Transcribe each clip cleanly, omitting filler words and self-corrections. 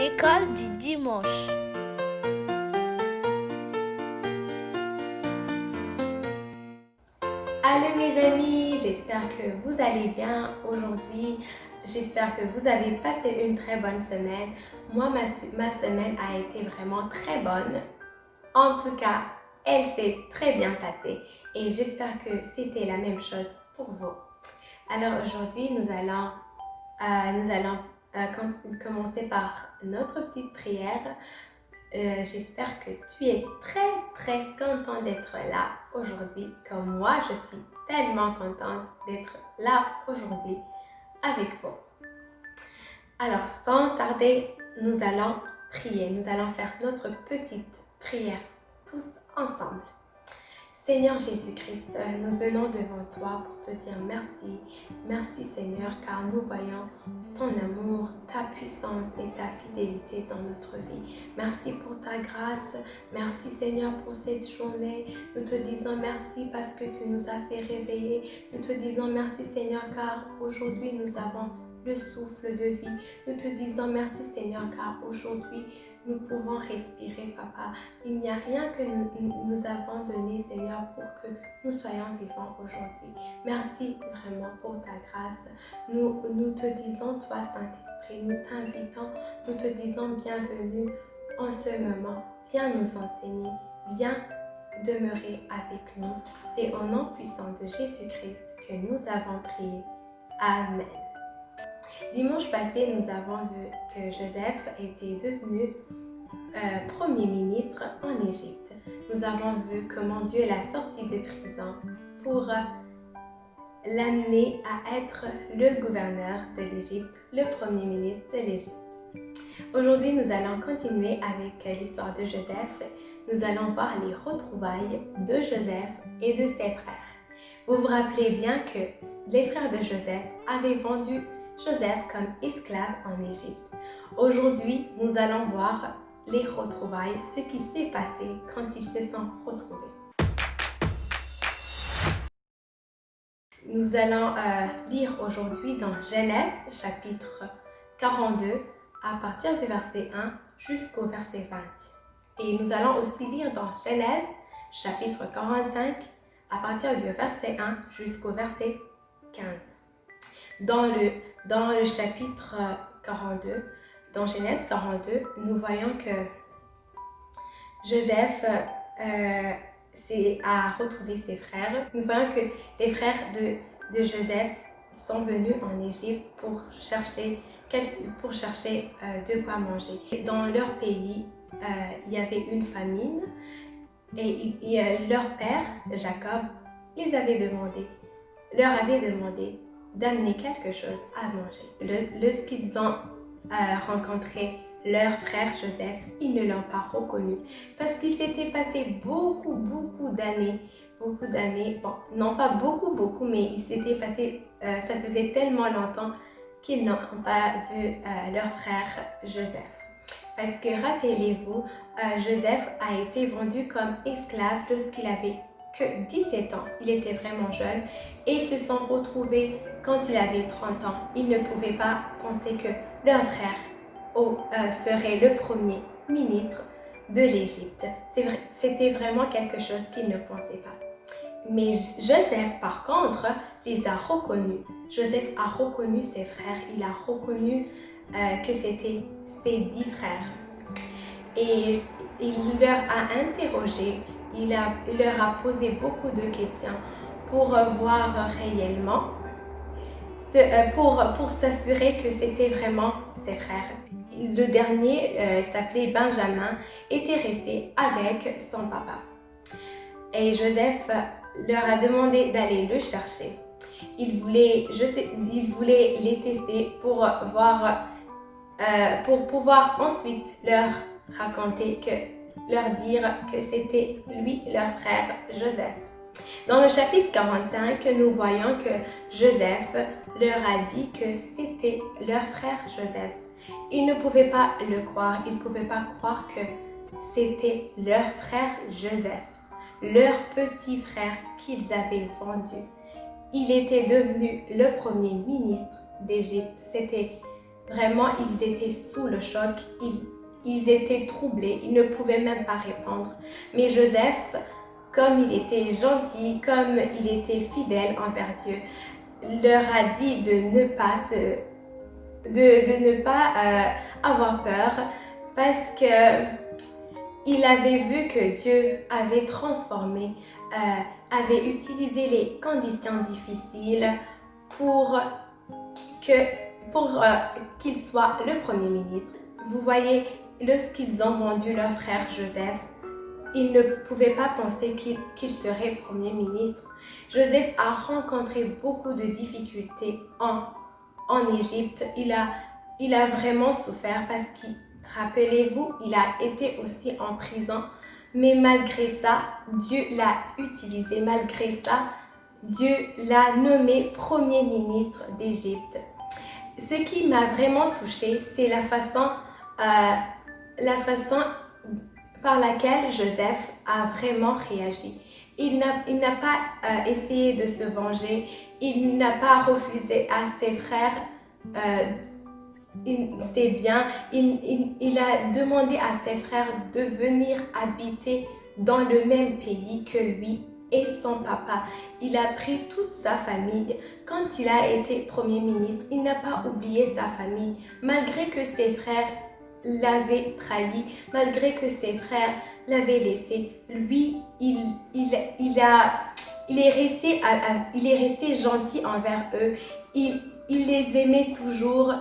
L'école du dimanche. Allô mes amis, j'espère que vous allez bien aujourd'hui. J'espère que vous avez passé une très bonne semaine. Moi, ma semaine a été vraiment très bonne. En tout cas, elle s'est très bien passée et j'espère que c'était la même chose pour vous. Alors aujourd'hui, nous allons commencer par notre petite prière. J'espère que tu es très content d'être là aujourd'hui, comme moi je suis tellement contente d'être là aujourd'hui avec vous. Alors sans tarder, nous allons prier, nous allons faire notre petite prière tous ensemble. Seigneur Jésus-Christ, nous venons devant toi pour te dire merci. Merci Seigneur, car nous voyons ton amour, ta puissance et ta fidélité dans notre vie. Merci pour ta grâce. Merci Seigneur pour cette journée. Nous te disons merci parce que tu nous as fait réveiller. Nous te disons merci Seigneur, car aujourd'hui nous avons le souffle de vie. Nous te disons merci Seigneur, car aujourd'hui nous pouvons respirer, Papa. Il n'y a rien que nous avons donné, Seigneur, pour que nous soyons vivants aujourd'hui. Merci vraiment pour ta grâce. Nous te disons, toi, Saint-Esprit, nous t'invitons, nous te disons bienvenue en ce moment. Viens nous enseigner, viens demeurer avec nous. C'est au nom puissant de Jésus-Christ que nous avons prié. Amen. Dimanche passé, nous avons vu que Joseph était devenu Premier ministre en Égypte. Nous avons vu comment Dieu l'a sorti de prison pour l'amener à être le gouverneur de l'Égypte, le Premier ministre de l'Égypte. Aujourd'hui, nous allons continuer avec l'histoire de Joseph. Nous allons voir les retrouvailles de Joseph et de ses frères. Vous vous rappelez bien que les frères de Joseph avaient vendu Joseph comme esclave en Égypte. Aujourd'hui, nous allons voir les retrouvailles, ce qui s'est passé quand ils se sont retrouvés. Nous allons lire aujourd'hui dans Genèse chapitre 42 à partir du verset 1 jusqu'au verset 20. Et nous allons aussi lire dans Genèse chapitre 45 à partir du verset 1 jusqu'au verset 15. Dans le chapitre 42, dans Genèse 42, nous voyons que Joseph a retrouvé ses frères. Nous voyons que les frères de Joseph sont venus en Égypte pour chercher de quoi manger. Dans leur pays, il y avait une famine et leur père, Jacob, leur avait demandé d'amener quelque chose à manger. Lorsqu'ils ont rencontré leur frère Joseph, ils ne l'ont pas reconnu parce qu'il s'était passé beaucoup d'années, bon, non pas beaucoup, mais il s'était passé, ça faisait tellement longtemps qu'ils n'ont pas vu leur frère Joseph. Parce que rappelez-vous, Joseph a été vendu comme esclave lorsqu'il avait que 17 ans. Il était vraiment jeune et ils se sont retrouvés quand il avait 30 ans. Ils ne pouvaient pas penser que leur frère serait le premier ministre de l'Égypte. C'était vraiment quelque chose qu'ils ne pensaient pas. Mais Joseph, par contre, les a reconnus. Joseph a reconnu ses frères. Il a reconnu que c'était ses 10 frères. Et il leur a interrogé. Il leur a posé beaucoup de questions pour voir réellement, pour s'assurer que c'était vraiment ses frères. Le dernier, s'appelait Benjamin, était resté avec son papa. Et Joseph leur a demandé d'aller le chercher. Il voulait les tester pour pouvoir ensuite leur dire que c'était lui, leur frère Joseph. Dans le chapitre 45, nous voyons que Joseph leur a dit que c'était leur frère Joseph. Ils ne pouvaient pas le croire, ils ne pouvaient pas croire que c'était leur frère Joseph, leur petit frère qu'ils avaient vendu. Il était devenu le premier ministre d'Égypte. C'était Vraiment, ils étaient sous le choc, ils étaient troublés, ils ne pouvaient même pas répondre. Mais Joseph, comme il était gentil, comme il était fidèle envers Dieu, leur a dit de ne pas avoir peur parce que il avait vu que Dieu avait transformé, avait utilisé les conditions difficiles pour qu'il soit le Premier ministre. Vous voyez, lorsqu'ils ont vendu leur frère Joseph, ils ne pouvaient pas penser qu'il serait Premier ministre. Joseph a rencontré beaucoup de difficultés en Égypte. Il a vraiment souffert parce qu'il, rappelez-vous, il a été aussi en prison. Mais malgré ça, Dieu l'a utilisé. Malgré ça, Dieu l'a nommé Premier ministre d'Égypte. Ce qui m'a vraiment touchée, c'est la façon par laquelle Joseph a vraiment réagi. Il n'a pas essayé de se venger, il n'a pas refusé à ses frères ses biens, il a demandé à ses frères de venir habiter dans le même pays que lui et son papa. Il a pris toute sa famille. Quand il a été Premier ministre, il n'a pas oublié sa famille, malgré que ses frères l'avaient trahi, malgré que ses frères l'avaient laissé. Lui, il est resté gentil envers eux. Il les aimait toujours.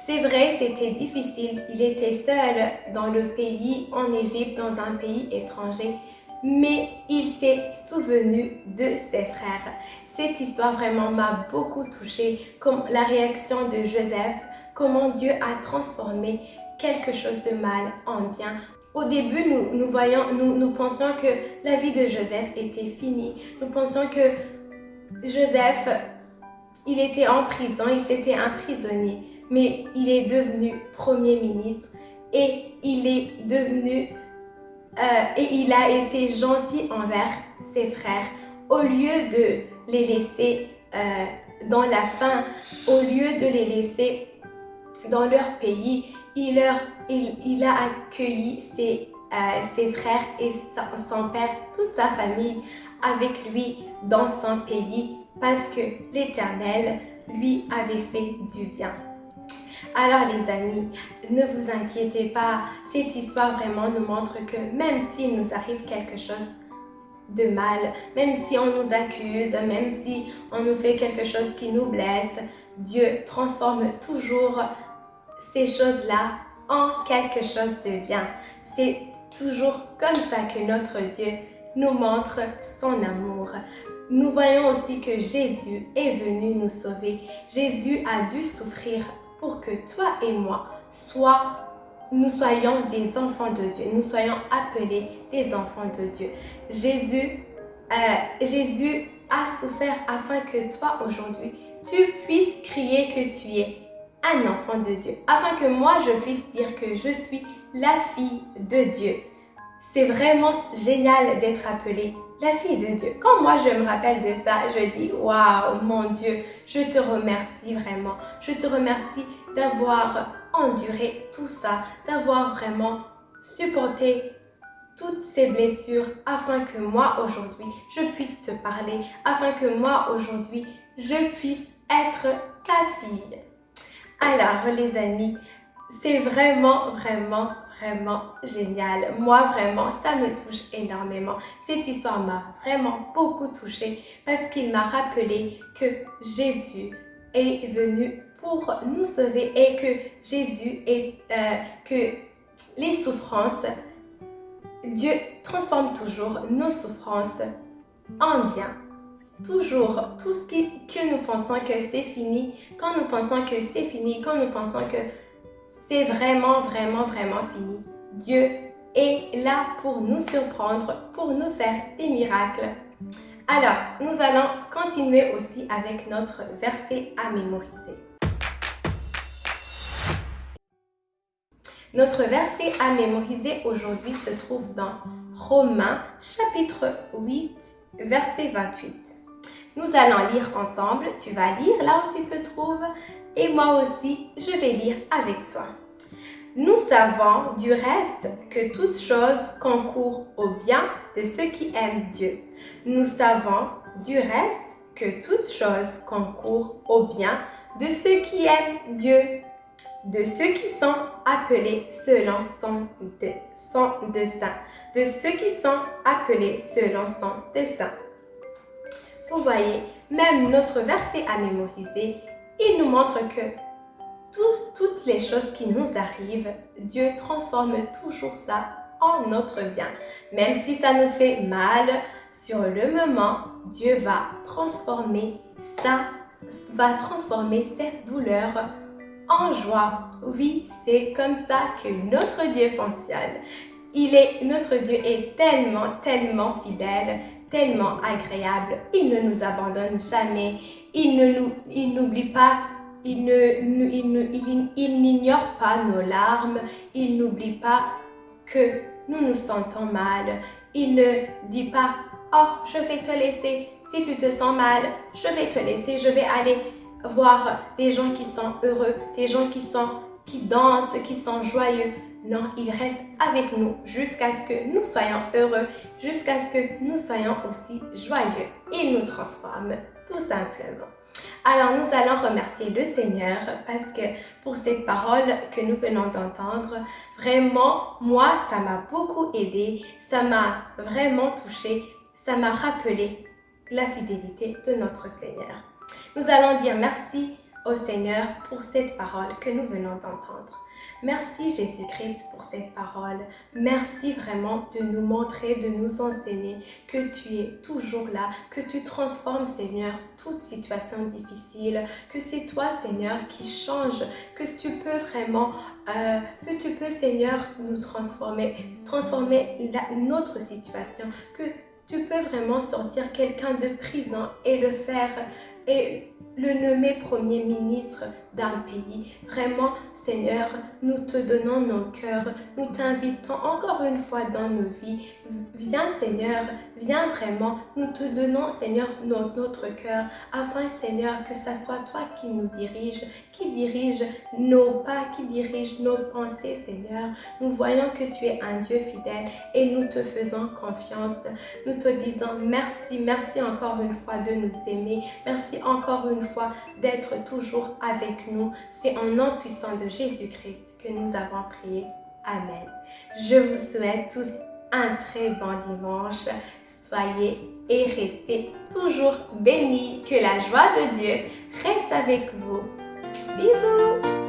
C'est vrai, c'était difficile. Il était seul dans le pays, en Égypte, dans un pays étranger. Mais il s'est souvenu de ses frères. Cette histoire vraiment m'a beaucoup touchée, comme la réaction de Joseph, comment Dieu a transformé quelque chose de mal en bien. Au début, nous pensions que la vie de Joseph était finie. Nous pensions que Joseph, il était en prison, il s'était emprisonné. Mais il est devenu Premier ministre et il a été gentil envers ses frères. Au lieu de les laisser dans la faim, au lieu de les laisser dans leur pays, il a accueilli ses frères et son père, toute sa famille avec lui dans son pays parce que l'Éternel lui avait fait du bien. Alors les amis, ne vous inquiétez pas, cette histoire vraiment nous montre que même s'il nous arrive quelque chose de mal, même si on nous accuse, même si on nous fait quelque chose qui nous blesse, Dieu transforme toujours ces choses-là en quelque chose de bien. C'est toujours comme ça que notre Dieu nous montre son amour. Nous voyons aussi que Jésus est venu nous sauver. Jésus a dû souffrir pour que toi et moi nous soyons des enfants de Dieu, nous soyons appelés des enfants de Dieu. Jésus a souffert afin que toi aujourd'hui, tu puisses crier que tu es un enfant de Dieu, afin que moi je puisse dire que je suis la fille de Dieu. C'est vraiment génial d'être appelée la fille de Dieu. Quand moi je me rappelle de ça, je dis waouh, mon Dieu, je te remercie vraiment. Je te remercie d'avoir enduré tout ça, d'avoir vraiment supporté toutes ces blessures afin que moi aujourd'hui je puisse te parler, afin que moi aujourd'hui je puisse être ta fille. Alors les amis, c'est vraiment génial. Moi, vraiment, ça me touche énormément. Cette histoire m'a vraiment beaucoup touchée parce qu'il m'a rappelé que Jésus est venu pour nous sauver et que les souffrances, Dieu transforme toujours nos souffrances en bien. Toujours, tout ce que nous pensons que c'est fini, quand nous pensons que c'est fini, quand nous pensons que c'est vraiment fini. Dieu est là pour nous surprendre, pour nous faire des miracles. Alors, nous allons continuer aussi avec notre verset à mémoriser. Notre verset à mémoriser aujourd'hui se trouve dans Romains chapitre 8, verset 28. Nous allons lire ensemble. Tu vas lire là où tu te trouves et moi aussi, je vais lire avec toi. Nous savons du reste que toute chose concourt au bien de ceux qui aiment Dieu. Nous savons du reste que toute chose concourt au bien de ceux qui aiment Dieu, de ceux qui sont appelés selon son dessein, de ceux qui sont appelés selon son dessein. Vous voyez, même notre verset à mémoriser, il nous montre que toutes les choses qui nous arrivent, Dieu transforme toujours ça en notre bien. Même si ça nous fait mal, sur le moment, Dieu va transformer cette douleur en joie. Oui, c'est comme ça que notre Dieu fonctionne. Notre Dieu est tellement fidèle, tellement agréable. Il ne nous abandonne jamais. Il n'oublie pas. Il n'ignore pas nos larmes. Il n'oublie pas que nous nous sentons mal. Il ne dit pas « Oh, je vais te laisser. Si tu te sens mal, je vais te laisser. Je vais aller voir les gens qui sont heureux, les gens qui dansent, qui sont joyeux. » Non, il reste avec nous jusqu'à ce que nous soyons heureux, jusqu'à ce que nous soyons aussi joyeux. Il nous transforme, tout simplement. Alors, nous allons remercier le Seigneur parce que pour cette parole que nous venons d'entendre, vraiment, moi, ça m'a beaucoup aidé, ça m'a vraiment touché, ça m'a rappelé la fidélité de notre Seigneur. Nous allons dire merci au Seigneur pour cette parole que nous venons d'entendre. Merci Jésus-Christ pour cette parole. Merci vraiment de nous montrer, de nous enseigner que tu es toujours là, que tu transformes Seigneur toute situation difficile, que c'est toi Seigneur qui change, que tu peux vraiment, Seigneur nous transformer notre situation, que tu peux vraiment sortir quelqu'un de prison et le faire et le nommer premier ministre d'un pays. Vraiment, Seigneur, nous te donnons nos cœurs, nous t'invitons encore une fois dans nos vies. Viens Seigneur, viens vraiment, nous te donnons Seigneur notre cœur, afin Seigneur que ça soit toi qui nous dirige, qui dirige nos pas, qui dirige nos pensées Seigneur. Nous voyons que tu es un Dieu fidèle et nous te faisons confiance. Nous te disons merci, merci encore une fois de nous aimer, merci encore une fois d'être toujours avec nous. C'est en nom puissant de Jésus-Christ que nous avons prié. Amen. Je vous souhaite tous un très bon dimanche. Soyez et restez toujours bénis. Que la joie de Dieu reste avec vous. Bisous!